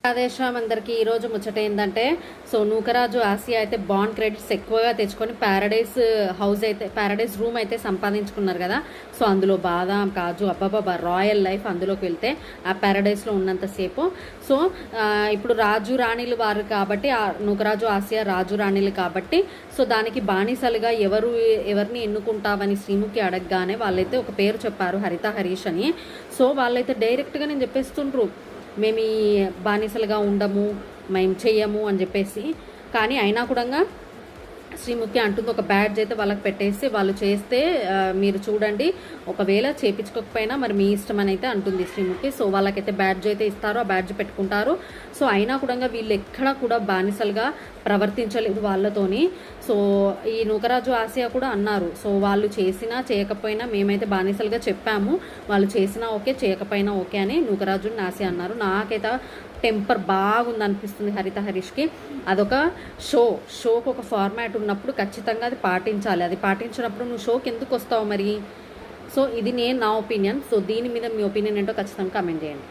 రాధేశ్యామ్ అందరికీ ఈరోజు ముచ్చట ఏంటంటే నూకరాజు ఆసియా అయితే బాండ్ క్రెడిట్స్ ఎక్కువగా తెచ్చుకొని ప్యారడైస్ రూమ్ అయితే సంపాదించుకున్నారు కదా. సో అందులో బాదాం కాజు అబ్బాబాబా రాయల్ లైఫ్ అందులోకి వెళ్తే ఆ ప్యారడైస్లో ఉన్నంతసేపు. సో ఇప్పుడు రాజు రాణిలు వారు కాబట్టి నూకరాజు ఆసియా రాజు రాణిలు కాబట్టి సో దానికి బానిసలుగా ఎవరిని ఎన్నుకుంటావని శ్రీముఖి అడగగానే వాళ్ళైతే ఒక పేరు చెప్పారు, హరిత హరీష్ అని. సో వాళ్ళైతే డైరెక్ట్గా నేను చెప్పేస్తుండ్రు, మేము ఈ బానిసలుగా ఉండము, మేము చెయ్యము అని చెప్పేసి. కానీ అయినా కూడా శ్రీముఖి అంటుంది, ఒక బ్యాడ్జ్ అయితే వాళ్ళకి పెట్టేసి వాళ్ళు చేస్తే మీరు చూడండి, ఒకవేళ చేపించుకోకపోయినా మరి మీ ఇష్టం అని అయితే అంటుంది శ్రీముఖి. సో వాళ్ళకైతే బ్యాడ్జ్ అయితే ఇస్తారు, ఆ బ్యాడ్జ్ పెట్టుకుంటారు. సో అయినా కూడా వీళ్ళు ఎక్కడా కూడా బానిసలుగా ప్రవర్తించలేదు వాళ్ళతోని. సో ఈ నూకరాజు ఆసియా కూడా అన్నారు, సో వాళ్ళు చేసినా చేయకపోయినా మేమైతే బానిసలుగా చెప్పాము, వాళ్ళు చేసినా ఓకే చేయకపోయినా ఓకే అని నూకరాజు ఆసియా అన్నారు. నాకైతే టెంపర్ బాగుంది అనిపిస్తుంది హరిత హరీష్కి. అదొక షోకి ఒక ఫార్మాట్ ఉన్నప్పుడు ఖచ్చితంగా అది పాటించాలి. అది పాటించినప్పుడు నువ్వు షోకి ఎందుకు వస్తావు మరి? సో ఇది నా ఒపీనియన్. సో దీని మీద మీ ఒపీనియన్ ఏంటో ఖచ్చితంగా కామెంట్ చేయండి.